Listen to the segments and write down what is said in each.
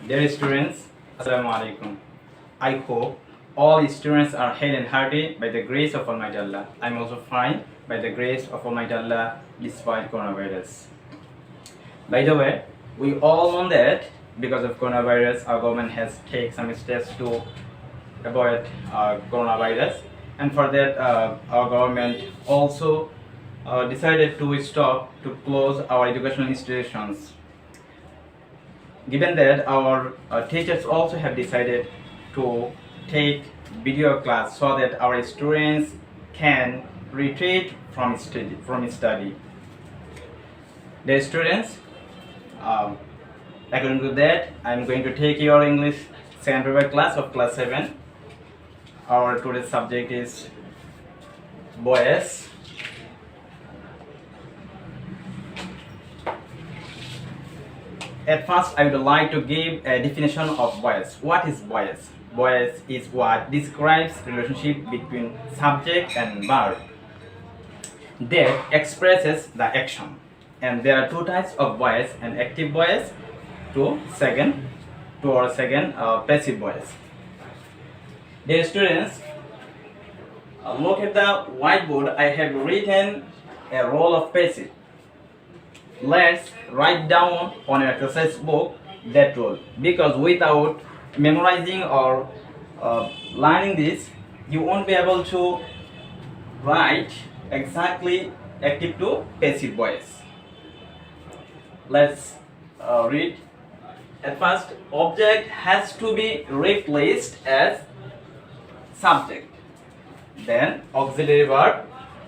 Dear students, Assalamu alaikum. I hope all students are healthy and hearty by the grace of Almighty Allah. I'm also fine by the grace of Almighty Allah despite coronavirus. By the way, we all know that because of coronavirus, our government has taken some steps to avoid coronavirus, and for that, our government also decided to stop to close our educational institutions. Given that our teachers also have decided to take video class so that our students can retreat from study. Dear students, according to that, I am going to take your English second paper class of class 7. Our today's subject is boys. At first, I would like to give a definition of bias. What is bias? Bias is what describes relationship between subject and verb that expresses the action. And there are two types of bias: an active bias to passive bias. Dear students, look at the whiteboard. I have written a role of passive. Let's write down on your exercise book that role, because without memorizing or learning this, you won't be able to write exactly active to passive voice. Let's read. At first, object has to be replaced as subject, then auxiliary verb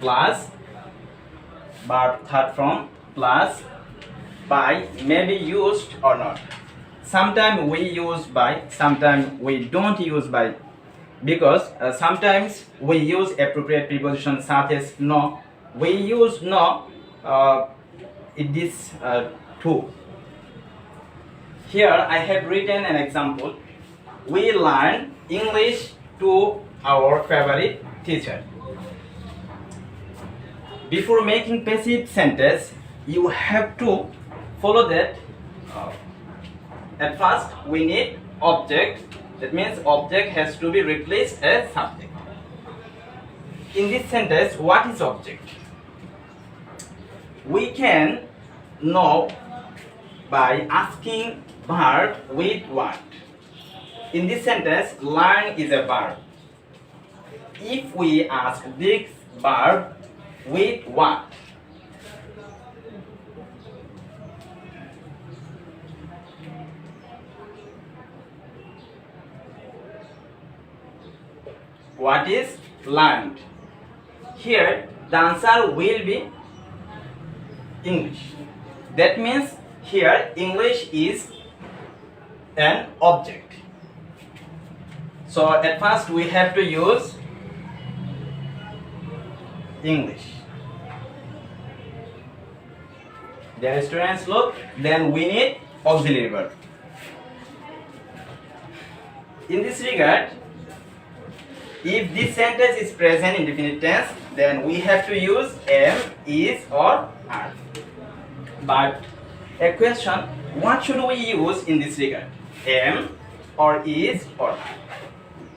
plus verb third form plus by may be used or not. Sometimes we use by, sometimes we don't use by, because sometimes we use appropriate preposition such as no. We use no in this too. Here I have written an example. We learn English to our favorite teacher. Before making passive sentence, you have to follow that. At first, we need object. That means object has to be replaced as subject. In this sentence, what is object? We can know by asking verb with what. In this sentence, learn is a verb. If we ask this verb with what? What is learned? Here the answer will be English. That means here English is an object. So at first we have to use English. Dear students, look, then we need auxiliary verb. In this regard, if this sentence is present in definite tense, then we have to use am, is or are. But a question, what should we use in this regard? Am or is or are?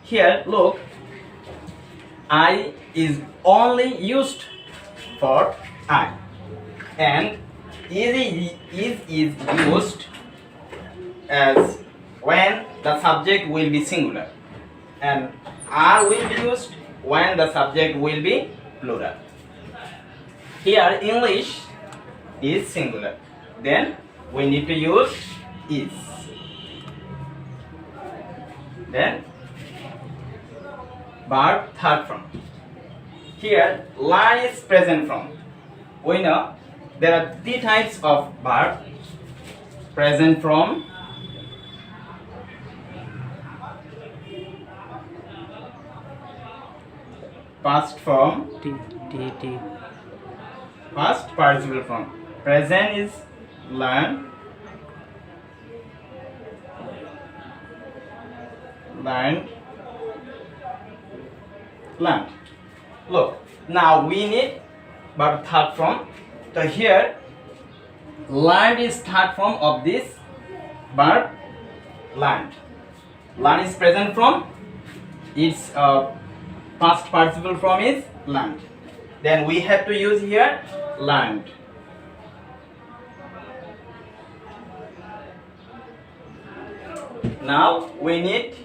Here, look, I is only used for I, and is used as when the subject will be singular, and are will be used when the subject will be plural. Here English is singular, then we need to use is. Then verb third form. Here learn is present form. We know there are three types of verb: present form, past form, past participle form. Present is learn, learned, learned. Look, now we need verb third form. So here learned is third form of this verb learned. Learn is present form. Its past participle form is learned. Then we have to use here learned. Now we need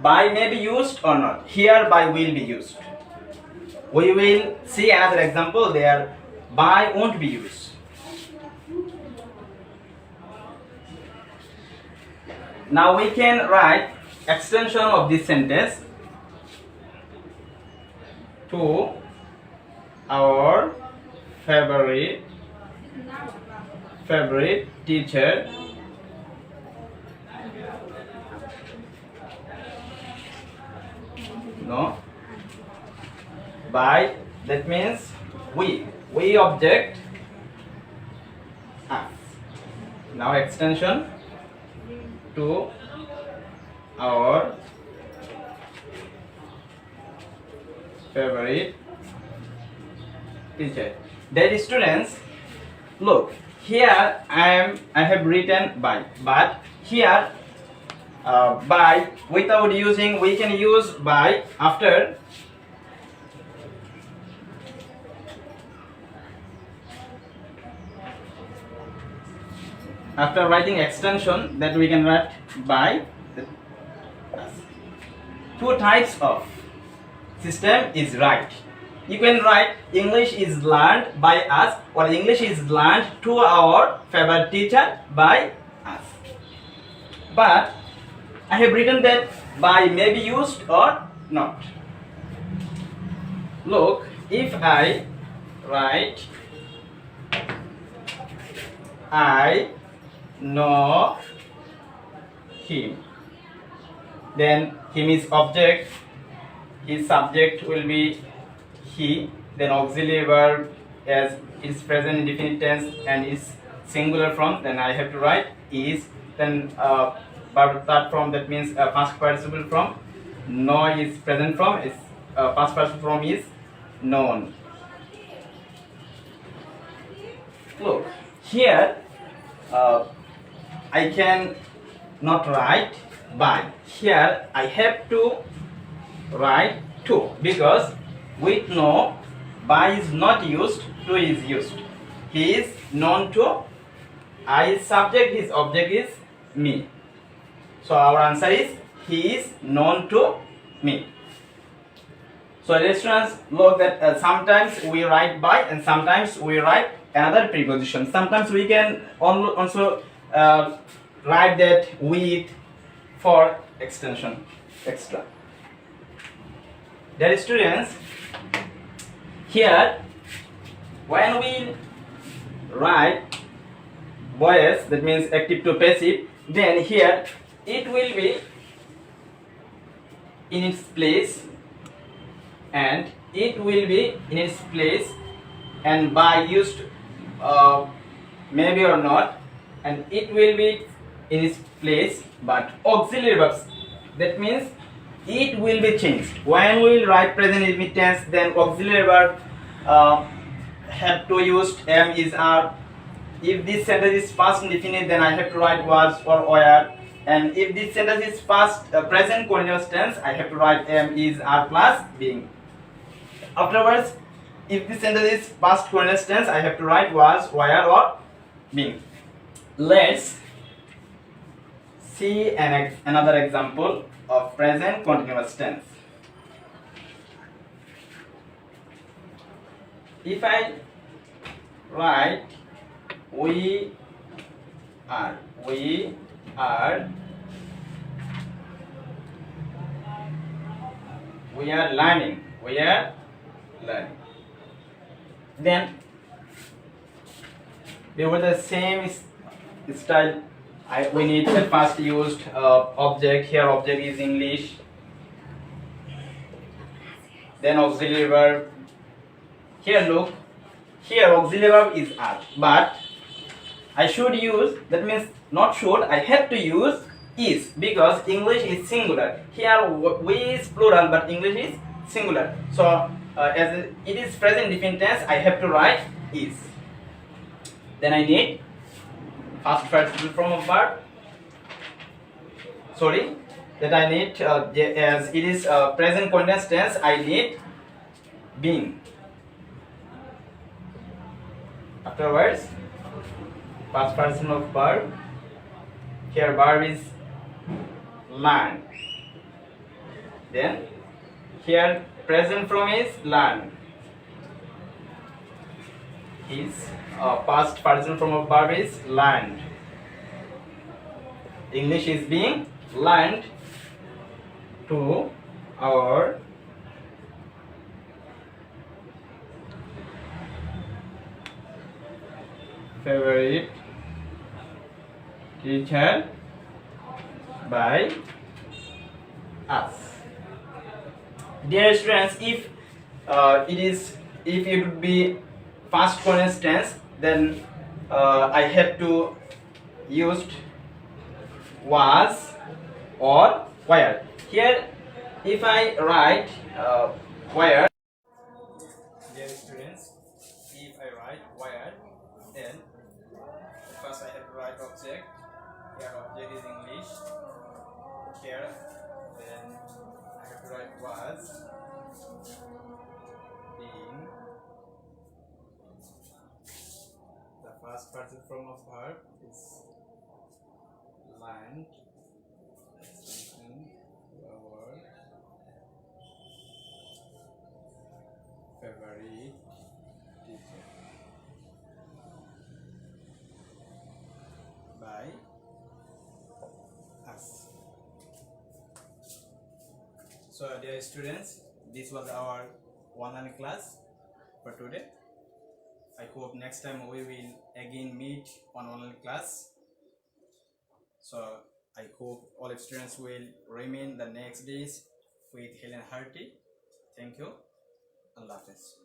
by may be used or not. Here by will be used. We will see another example there. By won't be used. Now we can write extension of this sentence to our favorite teacher by, that means we object us. Now extension to our favorite teacher. Dear students, look here I have written by, but here by without using, we can use by after writing extension, that we can write by. Two types of system is right. You can write English is learned by us, or English is learned to our favorite teacher by us. But I have written that by may be used or not. Look, if I write I know him, then him is object, his subject will be he, then auxiliary verb as is present indefinite tense and is singular form, then I have to write is, then verb third form, that means past participle form, know is present form, is past participle form is known. Look here I can not write by, here I have to write to, because with know by is not used, to is used. He is known to, I is subject, his object is me. So our answer is he is known to me. So students, look that sometimes we write by and sometimes we write another preposition. Sometimes we can also write that with for extension extra. Dear students, here when we write voice, that means active to passive, then here it will be in its place and it will be in its place, and by used maybe or not, and it will be in its place, but auxiliary verbs, that means it will be changed. When we will write present indefinite tense, then auxiliary verb have to use am, is, are. If this sentence is past indefinite, then I have to write was or were. And if this sentence is past present continuous tense, I have to write am, is, are plus being. Afterwards, if this sentence is past continuous tense, I have to write was, were, or being. Let's see another example of present continuous tense. If I write we are learning, then they were the same style. We need the first used object. Here object is English, then auxiliary verb. Here look, here auxiliary verb is are, but I should use, that means not should, I have to use is, because English is singular. Here we is plural, but English is singular. So as it is present indefinite tense, I have to write is. Then I need past participle form of verb sorry, that I need as it is present continuous tense, I need being. Afterwards, past person of verb. Here verb is learn. Then here present form is learn. His past person form of verb is learned. English is being learned to our favorite teacher by us. Dear students, if it would be past continuous tense, then I have to used was or were. Here, if I write were, dear students, if I write were, then first I have to write object. Here object is English. Here, then I have to write was, being, the first person form of verb is learned, extension to our favorite teacher by us. So dear students, this was our online class for today. I hope next time we will again meet on online class. So I hope all of students will remain the next days with health and hearty. Thank you. Allah Hafiz.